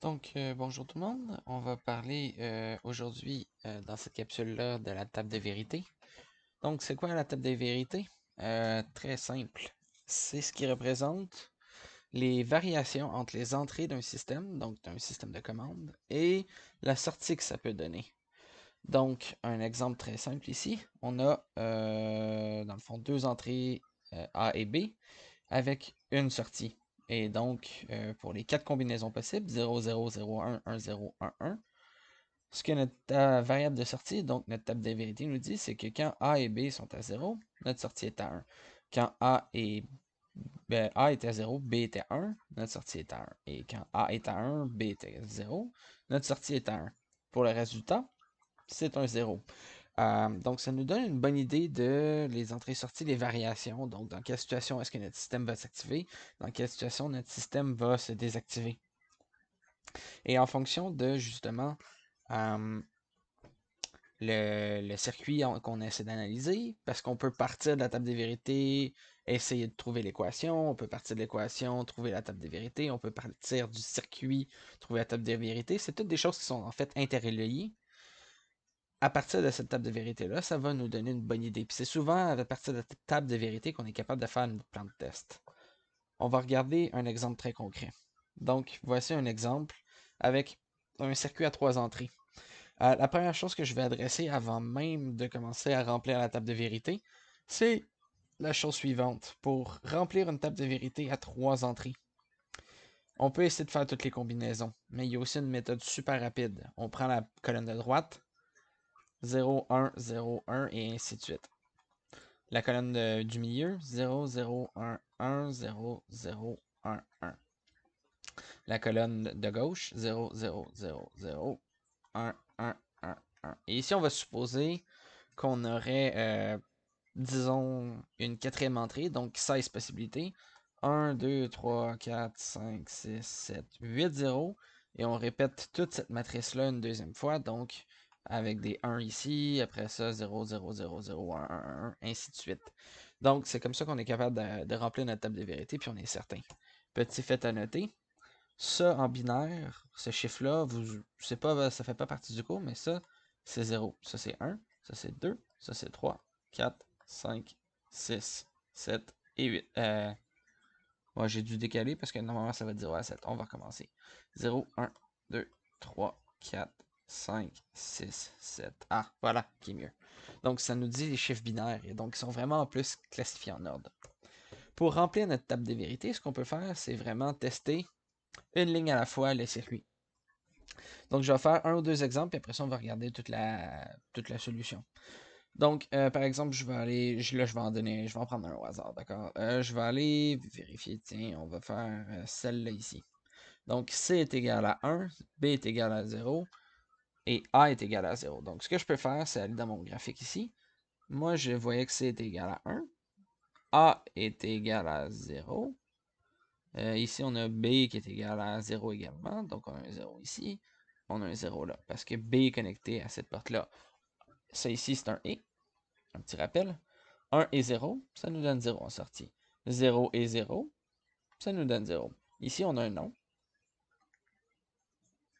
Bonjour tout le monde. On va parler aujourd'hui dans cette capsule-là de la table de vérité. Donc, c'est quoi la table de vérité? Très simple. C'est ce qui représente les variations entre les entrées d'un système, donc d'un système de commande, et la sortie que ça peut donner. Donc, un exemple très simple ici, on a dans le fond deux entrées A et B avec une sortie. Et donc, pour les quatre combinaisons possibles, 0, 0, 0, 1, 1, 0, 1, 1, ce que notre variable de sortie, donc notre table de vérité, nous dit, c'est que quand A et B sont à 0, notre sortie est à 1. Quand A est à 0, B est à 1, notre sortie est à 1. Et quand A est à 1, B est à 0, notre sortie est à 1. Pour le résultat, c'est un 0. Donc, ça nous donne une bonne idée de les entrées-sorties, les variations. Donc, dans quelle situation est-ce que notre système va s'activer, dans quelle situation notre système va se désactiver. Et en fonction de, justement, euh, le circuit qu'on essaie d'analyser, parce qu'on peut partir de la table des vérités, essayer de trouver l'équation, on peut partir de l'équation, trouver la table des vérités, on peut partir du circuit, trouver la table des vérités. C'est toutes des choses qui sont en fait interreliées. À partir de cette table de vérité-là, ça va nous donner une bonne idée. Puis c'est souvent à partir de cette table de vérité qu'on est capable de faire une plan de test. On va regarder un exemple très concret. Donc, voici un exemple avec un circuit à trois entrées. La première chose que je vais adresser avant même de commencer à remplir la table de vérité, c'est la chose suivante. Pour remplir une table de vérité à trois entrées, on peut essayer de faire toutes les combinaisons, mais il y a aussi une méthode super rapide. On prend la colonne de droite, 0, 1, 0, 1 et ainsi de suite. La colonne du milieu, 0, 0, 1, 1, 0, 0, 1, 1. La colonne de gauche, 0, 0, 0, 0, 1, 1, 1, 1. Et ici, on va supposer qu'on aurait, disons, une quatrième entrée, donc 16 possibilités. 1, 2, 3, 4, 5, 6, 7, 8, 0. Et on répète toute cette matrice-là une deuxième fois, donc avec des 1 ici, après ça 0, 0, 0, 0, 1, 1, 1, ainsi de suite. Donc c'est comme ça qu'on est capable de remplir notre table de vérité, puis on est certain. Petit fait à noter, ça en binaire, ce chiffre-là, je sais pas, ça fait pas partie du cours, mais ça, c'est 0. Ça c'est 1, ça c'est 2, ça c'est 3, 4, 5, 6, 7 et 8. Ouais, j'ai dû décaler parce que normalement ça va être 0 à 7. On va recommencer. 0, 1, 2, 3, 4, 5, 6, 7. Ah, voilà, qui est mieux. Donc ça nous dit les chiffres binaires et donc ils sont vraiment en plus classifiés en ordre. Pour remplir notre table de vérité, ce qu'on peut faire, c'est vraiment tester une ligne à la fois le circuit. Donc je vais faire un ou deux exemples, et après ça on va regarder toute la solution. Donc, par exemple, là, je vais en prendre un au hasard, d'accord? Je vais aller vérifier, tiens, on va faire celle-là ici. Donc, C est égal à 1, B est égal à 0, et A est égal à 0. Donc, ce que je peux faire, c'est aller dans mon graphique ici. Moi, je voyais que C est égal à 1, A est égal à 0. Ici, on a B qui est égal à 0 également, donc on a un 0 ici, on a un 0 là, parce que B est connecté à cette porte-là. Ça ici, c'est un et, un petit rappel. 1 et 0, ça nous donne 0 en sortie. 0 et 0, ça nous donne 0. Ici, on a un non.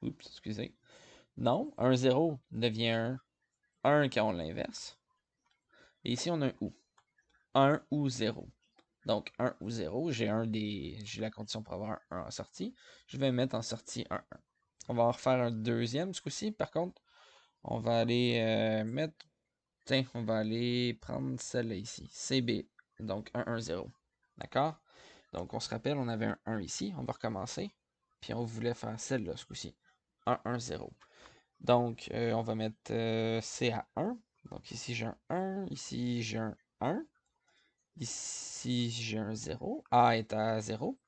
Oups, excusez. Non, un 0 devient un 1 quand on l'inverse. Et ici, on a un ou. 1 ou 0. Donc, 1 ou 0, j'ai la condition pour avoir un 1 en sortie. Je vais mettre en sortie un 1. On va en refaire un deuxième ce coup-ci. Par contre, on va aller mettre... Tiens, on va aller prendre celle-là ici. CB. Donc, 1, 1, 0. D'accord? Donc, on se rappelle, on avait un 1 ici. On va recommencer. Puis, on voulait faire celle-là, ce coup-ci. 1, 1, 0. Donc, on va mettre C à 1. Donc, ici, j'ai un 1. Ici, j'ai un 1. Ici, j'ai un 0. A est à 0.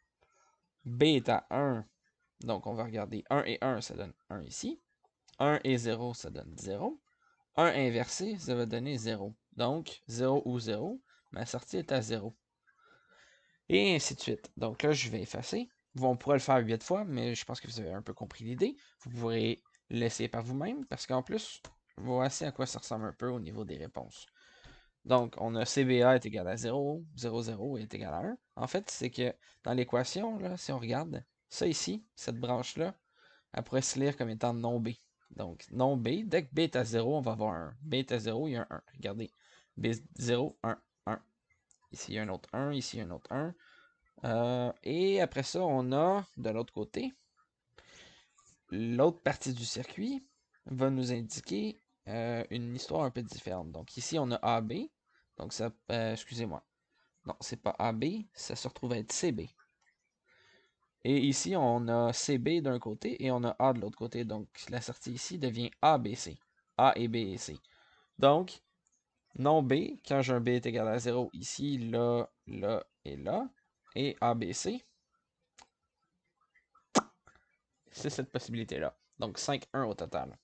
B est à 1. Donc, on va regarder 1 et 1, ça donne 1 ici. 1 et 0, ça donne 0. 1 inversé, ça va donner 0. Donc, 0 ou 0, ma sortie est à 0. Et ainsi de suite. Donc là, je vais effacer. On pourrait le faire 8 fois, mais je pense que vous avez un peu compris l'idée. Vous pourrez l'essayer par vous-même, parce qu'en plus, voici à quoi ça ressemble un peu au niveau des réponses. Donc, on a CBA est égal à 0, 0, 0 est égal à 1. En fait, c'est que dans l'équation, là, si on regarde, ça ici, cette branche-là, elle pourrait se lire comme étant non B. Donc, non B, dès que B est à 0, on va avoir un. B est à 0, il y a un 1. Regardez. B0, 1, 1. Ici, il y a un autre 1. Ici, il y a un autre 1. Et après ça, on a, de l'autre côté, l'autre partie du circuit va nous indiquer une histoire un peu différente. Donc ici, on a AB. Donc ça, excusez-moi. Non, c'est pas AB, ça se retrouve à être CB. Et ici, on a CB d'un côté et on a A de l'autre côté. Donc la sortie ici devient ABC. A et B et C. Donc, non B, quand j'ai un B est égal à 0, ici, là, là et là, et ABC, c'est cette possibilité-là. Donc 5-1 au total.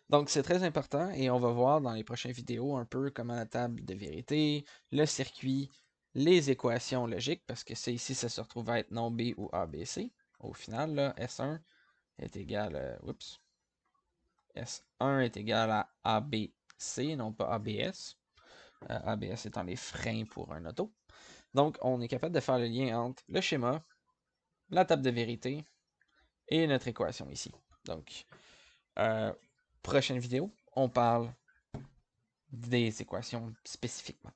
Donc c'est très important et on va voir dans les prochaines vidéos un peu comment la table de vérité, le circuit, les équations logiques, parce que c'est ici, ça se retrouve à être non B ou ABC. Au final, là, S1 est égal oups, S1 est égal à ABC, non pas ABS. ABS étant les freins pour un auto. Donc, on est capable de faire le lien entre le schéma, la table de vérité et notre équation ici. Donc, prochaine vidéo, on parle des équations spécifiquement.